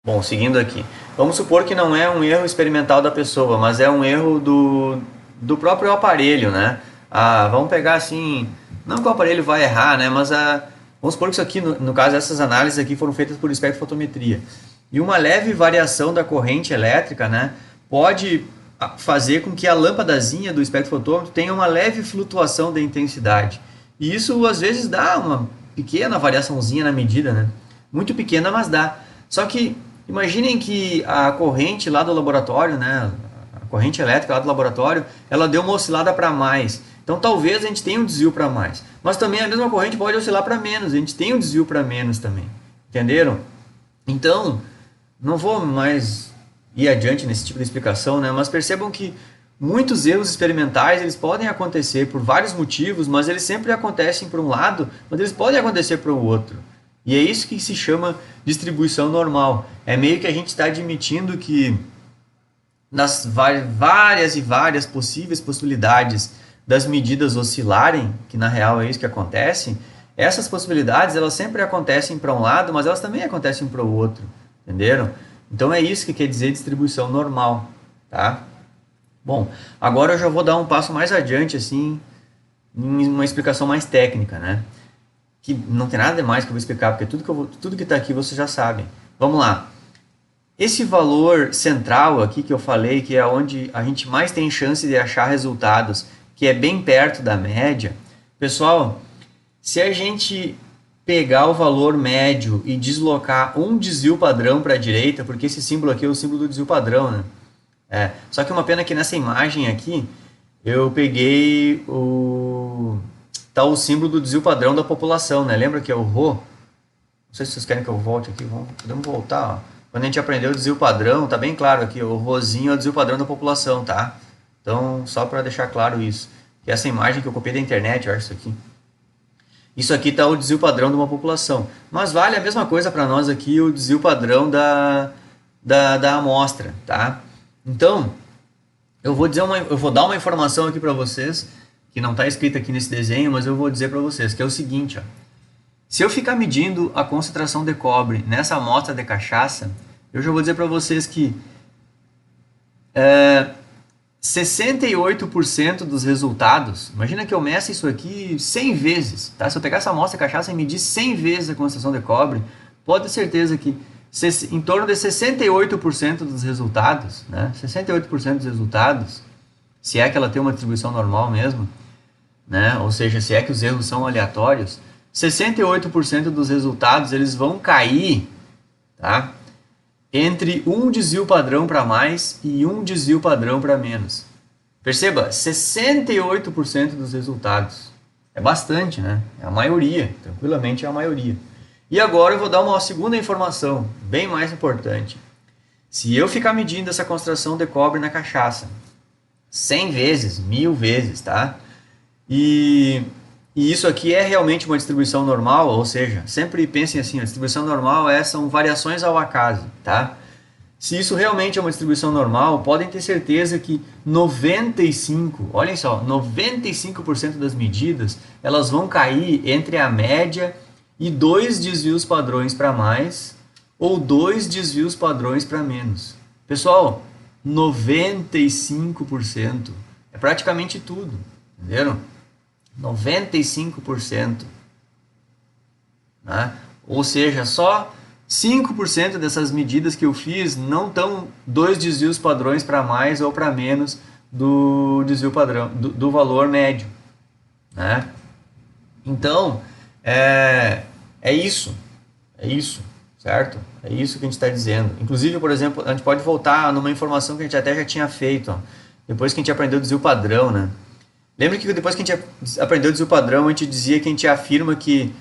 Bom, seguindo aqui. Vamos supor que não é um erro experimental da pessoa, mas é um erro do próprio aparelho, né? Vamos pegar assim, não que o aparelho vai errar, né? Mas vamos supor que isso aqui, no caso, essas análises aqui foram feitas por espectrofotometria. E uma leve variação da corrente elétrica, né? Pode fazer com que a lâmpadazinha do espectrofotômetro tenha uma leve flutuação de intensidade. E isso, às vezes, dá uma pequena variaçãozinha na medida, né? Muito pequena, mas dá. Só que imaginem que a corrente lá do laboratório, né, a corrente elétrica lá do laboratório, ela deu uma oscilada para mais. Então talvez a gente tenha um desvio para mais. Mas também a mesma corrente pode oscilar para menos. A gente tem um desvio para menos também. Entenderam? Então, não vou mais ir adiante nesse tipo de explicação, né, mas percebam que muitos erros experimentais eles podem acontecer por vários motivos, mas eles sempre acontecem para um lado, mas eles podem acontecer para o outro. E é isso que se chama distribuição normal. É meio que a gente está admitindo que nas várias e várias possíveis possibilidades das medidas oscilarem, que na real é isso que acontece, essas possibilidades elas sempre acontecem para um lado, mas elas também acontecem para o outro. Entenderam? Então é isso que quer dizer distribuição normal. Tá? Bom, agora eu já vou dar um passo mais adiante, assim, em uma explicação mais técnica, né? Que não tem nada demais que eu vou explicar, porque tudo que está aqui vocês já sabem. Vamos lá. Esse valor central aqui que eu falei, que é onde a gente mais tem chance de achar resultados, que é bem perto da média, pessoal, se a gente pegar o valor médio e deslocar um desvio padrão para a direita, porque esse símbolo aqui é o símbolo do desvio padrão, né? Só que uma pena que nessa imagem aqui, eu peguei tá o símbolo do desvio padrão da população, né? Lembra que é o Rho? Não sei se vocês querem que eu volte aqui, podemos voltar, ó. Quando a gente aprendeu o desvio padrão, tá bem claro aqui, o Rhozinho é o desvio padrão da população, tá? Então, só para deixar claro isso. Que essa imagem que eu copiei da internet, eu acho isso aqui. Isso aqui tá o desvio padrão de uma população. Mas vale a mesma coisa para nós aqui, o desvio padrão da amostra, tá? Então, eu vou dar uma informação aqui para vocês, que não está escrita aqui nesse desenho, mas eu vou dizer para vocês, que é o seguinte, ó. Se eu ficar medindo a concentração de cobre nessa amostra de cachaça, eu já vou dizer para vocês que 68% dos resultados, imagina que eu meça isso aqui 100 vezes, tá? Se eu pegar essa amostra de cachaça e medir 100 vezes a concentração de cobre, pode ter certeza que em torno de 68% dos resultados, né? 68% dos resultados, se é que ela tem uma distribuição normal mesmo, né? Ou seja, se é que os erros são aleatórios, 68% dos resultados eles vão cair, tá? Entre um desvio padrão para mais e um desvio padrão para menos. Perceba, 68% dos resultados. É bastante, né? É a maioria, tranquilamente é a maioria. E agora eu vou dar uma segunda informação, bem mais importante. Se eu ficar medindo essa concentração de cobre na cachaça 100 vezes, 1000 vezes, tá? E isso aqui é realmente uma distribuição normal, ou seja, sempre pensem assim, a distribuição normal são variações ao acaso, tá? Se isso realmente é uma distribuição normal, podem ter certeza que 95% das medidas, elas vão cair entre a média e 2 desvios padrões para mais ou 2 desvios padrões para menos. Pessoal, 95% é praticamente tudo, entenderam? 95%, né? Ou seja, só 5% dessas medidas que eu fiz não estão 2 desvios padrões para mais ou para menos do desvio padrão, do valor médio, né? Então, é isso, certo? É isso que a gente está dizendo. Inclusive, por exemplo, a gente pode voltar numa informação que a gente até já tinha feito, ó, depois que a gente aprendeu o desvio padrão, né? Lembra que depois que a gente aprendeu o desvio padrão, a gente dizia que a gente afirma que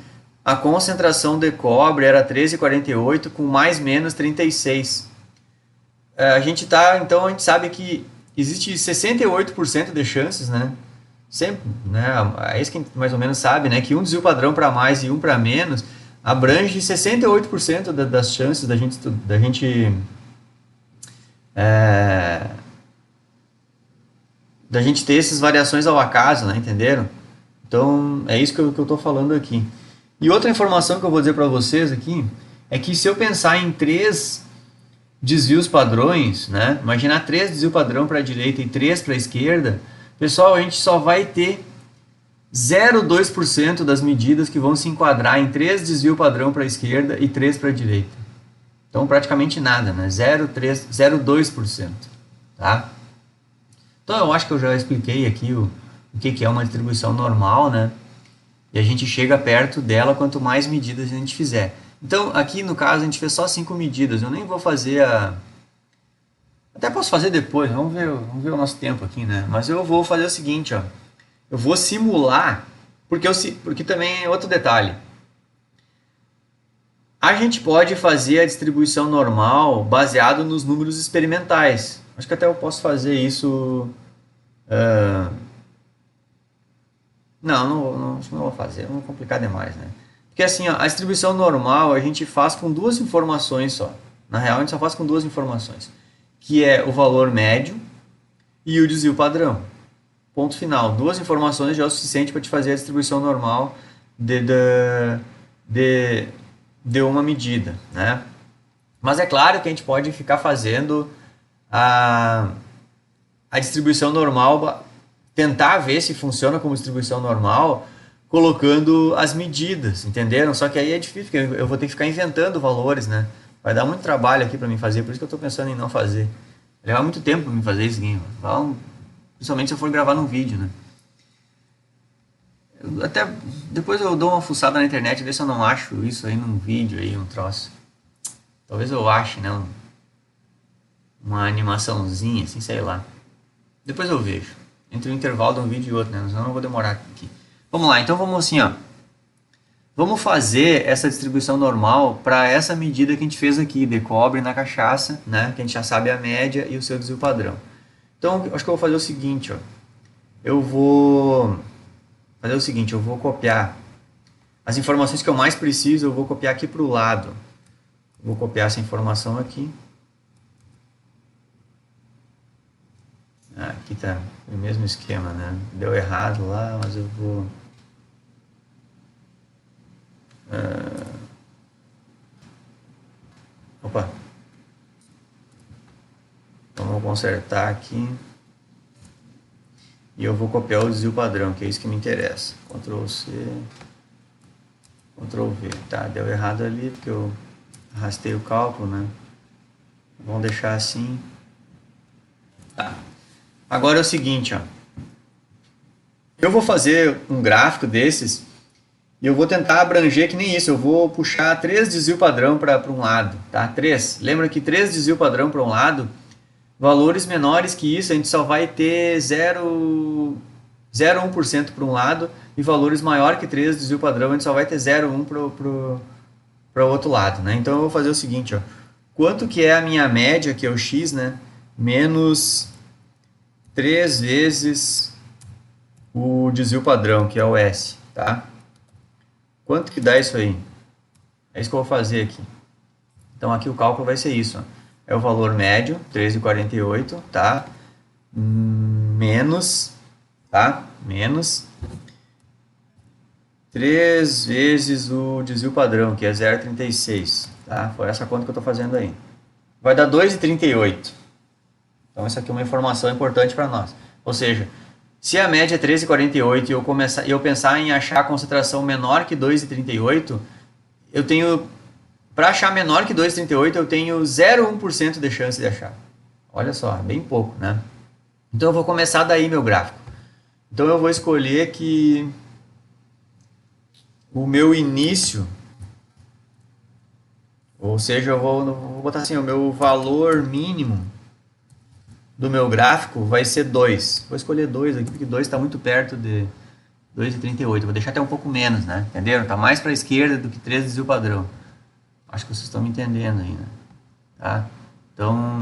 a concentração de cobre era 13,48 com mais menos 36. Então a gente sabe que existe 68% de chances, né? Sempre, né? É isso que a gente mais ou menos sabe, né? Que um desvio padrão para mais e um para menos abrange 68% das chances da gente ter essas variações ao acaso, né? Entenderam? Então, é isso que eu estou falando aqui. E outra informação que eu vou dizer para vocês aqui é que se eu pensar em três desvios padrões, né? Imaginar 3 desvios padrão para a direita e 3 para a esquerda, pessoal, a gente só vai ter 0,2% das medidas que vão se enquadrar em 3 desvios padrão para a esquerda e 3 para a direita. Então, praticamente nada, né? 0,2%. Tá? Então, eu acho que eu já expliquei aqui o que é uma distribuição normal, né? E a gente chega perto dela quanto mais medidas a gente fizer. Então, aqui no caso, a gente fez só 5 medidas. Eu nem vou fazer a... Até posso fazer depois, vamos ver o nosso tempo aqui, né? Mas eu vou fazer o seguinte, ó. Eu vou simular, porque também é outro detalhe. A gente pode fazer a distribuição normal baseado nos números experimentais. Acho que até eu posso fazer isso... Não, acho que não vou fazer, não vou complicar demais, né? Porque assim, ó, a distribuição normal a gente faz com 2 informações só. Na real, a gente só faz com 2 informações, que é o valor médio e o desvio padrão. Ponto final. 2 informações já é o suficiente para te fazer a distribuição normal de uma medida, né? Mas é claro que a gente pode ficar fazendo a distribuição normal, tentar ver se funciona como distribuição normal, colocando as medidas, entenderam? Só que aí é difícil, porque eu vou ter que ficar inventando valores, né? Vai dar muito trabalho aqui para mim fazer, por isso que eu estou pensando em não fazer. Vai levar muito tempo para mim fazer isso aqui, principalmente se eu for gravar num vídeo, né? Até depois eu dou uma fuçada na internet, ver se eu não acho isso aí num vídeo, aí, um troço. Talvez eu ache, né? Uma animaçãozinha, assim, sei lá. Depois eu vejo. Entre o intervalo de um vídeo e outro, né? Senão eu não vou demorar aqui. Vamos lá, então vamos assim, ó. Vamos fazer essa distribuição normal para essa medida que a gente fez aqui, de cobre na cachaça, né? Que a gente já sabe a média e o seu desvio padrão. Então, acho que eu vou fazer o seguinte, ó. Eu vou copiar as informações que eu mais preciso, eu vou copiar aqui para o lado. Vou copiar essa informação aqui. Aqui tá o mesmo esquema, né? Deu errado lá, mas eu vou... Opa! Vamos consertar aqui. E eu vou copiar o desvio padrão, que é isso que me interessa. Ctrl C, Ctrl V. Tá, deu errado ali, porque eu arrastei o cálculo, né? Vamos deixar assim. Tá. Agora é o seguinte, ó. Eu vou fazer um gráfico desses e eu vou tentar abranger que nem isso. Eu vou puxar 3 desvio padrão para um lado, tá? 3. Lembra que 3 desvio padrão para um lado, valores menores que isso a gente só vai ter 0,1% para um lado e valores maior que 3 desvio padrão a gente só vai ter 0,1 para o outro lado, né? Então eu vou fazer o seguinte, ó. Quanto que é a minha média, que é o x, né? Menos 3 vezes o desvio padrão, que é o S, tá? Quanto que dá isso aí? É isso que eu vou fazer aqui. Então aqui o cálculo vai ser isso, ó. É o valor médio, 13,48, tá? Menos, tá? Menos 3 vezes o desvio padrão, que é 0,36, tá? Foi essa conta que eu estou fazendo aí. Vai dar 2,38. Então, isso aqui é uma informação importante para nós. Ou seja, se a média é 13,48 e eu pensar em achar a concentração menor que 2,38, eu tenho... Para achar menor que 2,38, eu tenho 0,1% de chance de achar. Olha só, bem pouco, né? Então, eu vou começar daí meu gráfico. Então, eu vou escolher que o meu início, ou seja, eu vou botar assim, o meu valor mínimo do meu gráfico vai ser 2. Vou escolher 2 aqui, porque 2 está muito perto de 2,38. Vou deixar até um pouco menos, né? Entenderam? Está mais para a esquerda do que 3 desvio padrão. Acho que vocês estão me entendendo aí, né? Tá? Então,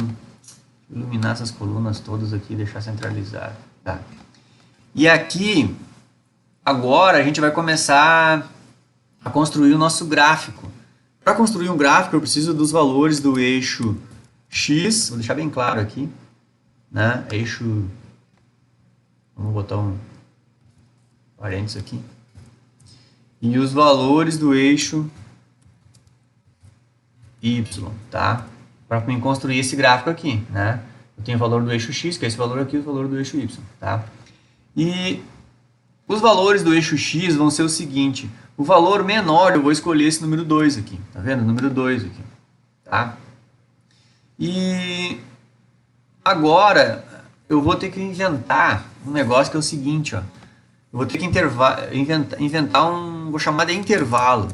iluminar essas colunas todas aqui e deixar centralizado. Tá? E aqui, agora a gente vai começar a construir o nosso gráfico. Para construir um gráfico, eu preciso dos valores do eixo X. Vou deixar bem claro aqui. Né? Eixo... Vamos botar um parênteses aqui. E os valores do eixo Y, tá? para mim construir esse gráfico aqui, né? Eu tenho o valor do eixo X, que é esse valor aqui, e o valor do eixo Y, tá? E os valores do eixo X vão ser o seguinte: o valor menor eu vou escolher esse número 2 aqui, tá vendo? O número 2 aqui, tá? E agora eu vou ter que inventar um negócio que é o seguinte, ó. Eu vou ter que inventar um, vou chamar de intervalo.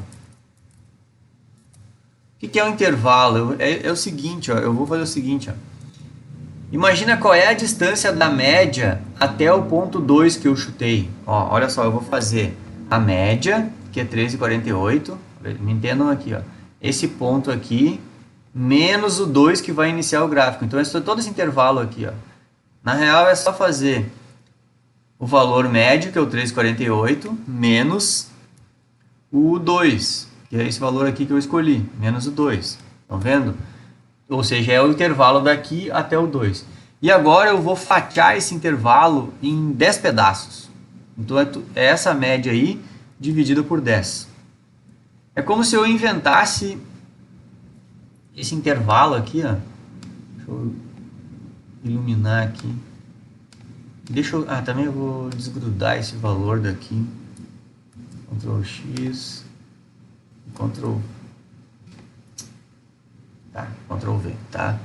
O que é um intervalo? É o seguinte, ó, eu vou fazer o seguinte, ó. Imagina qual é a distância da média até o ponto 2 que eu chutei. Ó, olha só, eu vou fazer a média, que é 13,48. Me entendam aqui, ó. Esse ponto aqui, menos o 2 que vai iniciar o gráfico. Então, todo esse intervalo aqui, ó. Na real, é só fazer o valor médio, que é o 13,48, menos o 2, que é esse valor aqui que eu escolhi, menos o 2. Estão vendo? Ou seja, é o intervalo daqui até o 2. E agora eu vou fatiar esse intervalo em 10 pedaços. Então é essa média aí dividida por 10. É como se eu inventasse esse intervalo aqui, ó. Deixa eu iluminar aqui. Também eu vou desgrudar esse valor daqui. Ctrl X, Ctrl V, tá?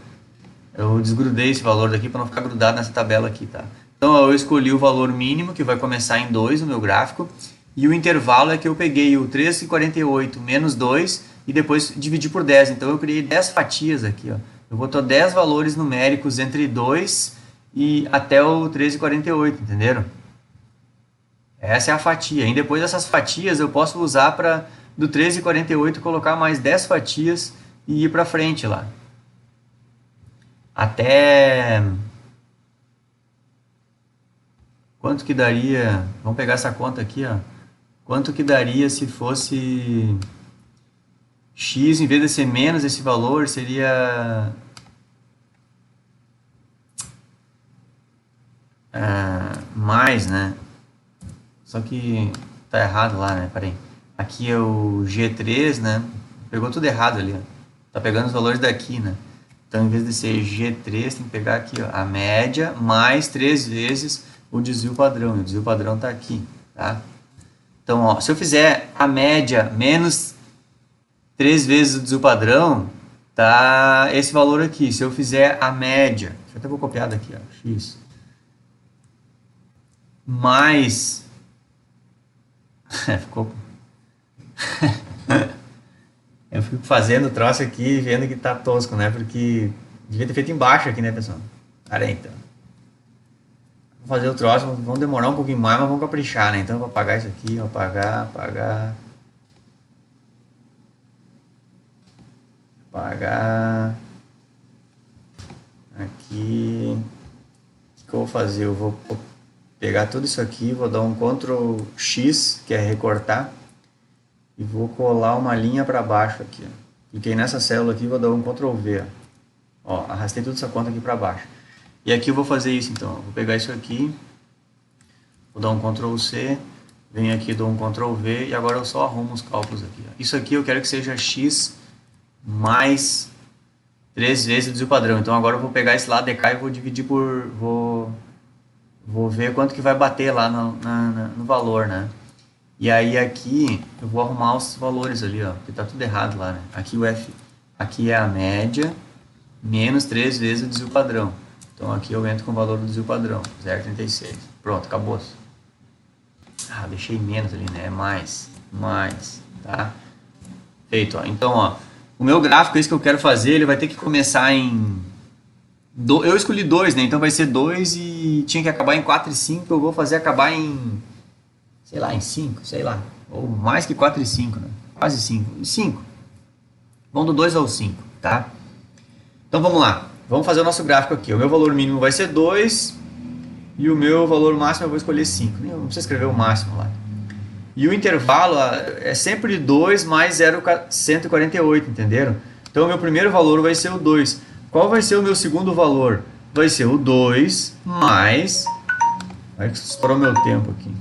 Eu desgrudei esse valor daqui para não ficar grudado nessa tabela aqui, tá? Então eu escolhi o valor mínimo, que vai começar em 2 no meu gráfico, e o intervalo é que eu peguei o 13,48 menos 2 e depois dividi por 10. Então eu criei 10 fatias aqui, ó. Eu boto 10 valores numéricos entre 2 e até o 13,48, entenderam? Essa é a fatia. E depois dessas fatias eu posso usar para do 13,48 colocar mais 10 fatias e ir para frente lá. Até quanto que daria? Vamos pegar essa conta aqui, ó. Quanto que daria se fosse x, em vez de ser menos esse valor, seria mais, né? Só que tá errado lá, né? Peraí. Aqui é o G3, né? Pegou tudo errado ali, ó. Tá pegando os valores daqui, né? Então, em vez de ser G3, tem que pegar aqui, ó, a média mais 3 vezes o desvio padrão. E o desvio padrão tá aqui, tá? Então, ó, se eu fizer a média menos 3 vezes o desvio padrão, tá esse valor aqui. Se eu fizer a média, eu até vou copiar daqui, ó, x, mais... ficou... Eu fico fazendo o troço aqui e vendo que tá tosco, né? Porque devia ter feito embaixo aqui, né, pessoal? Olha então. Vou fazer o troço, vamos demorar um pouquinho mais, mas vamos caprichar, né? Então eu vou apagar isso aqui, vou apagar. Aqui. O que eu vou fazer? Eu vou pegar tudo isso aqui, vou dar um Ctrl X, que é recortar. E vou colar uma linha para baixo aqui, ó. Cliquei nessa célula aqui e vou dar um Ctrl V, ó. Arrastei toda essa conta aqui para baixo. E aqui eu vou fazer isso, então. Vou pegar isso aqui, vou dar um Ctrl C, venho aqui, dou um Ctrl V e agora eu só arrumo os cálculos aqui, ó. Isso aqui eu quero que seja x mais 3 vezes o desvio padrão. Então agora eu vou pegar esse lado de cá e vou dividir por... Vou ver quanto que vai bater lá no valor, né? E aí aqui eu vou arrumar os valores ali, ó, porque tá tudo errado lá, né? Aqui o F, aqui é a média, menos 3 vezes o desvio padrão. Então aqui eu entro com o valor do desvio padrão, 0,36. Pronto, acabou. Deixei menos ali, né? Mais, tá? Feito, ó. Então, ó, o meu gráfico, esse que eu quero fazer, ele vai ter que começar em... Eu escolhi 2, né? Então vai ser 2 e tinha que acabar em 4 e 5, eu vou fazer acabar em... sei lá, em 5, sei lá. Ou mais que 4 e 5, né? Quase 5. 5. Vamos do 2 ao 5, tá? Então vamos lá. Vamos fazer o nosso gráfico aqui. O meu valor mínimo vai ser 2 e o meu valor máximo eu vou escolher 5. Não precisa escrever o máximo lá. E o intervalo é sempre 2 mais 0,148, entenderam? Então o meu primeiro valor vai ser o 2. Qual vai ser o meu segundo valor? Vai ser o 2 mais... Vai que estourou meu tempo aqui.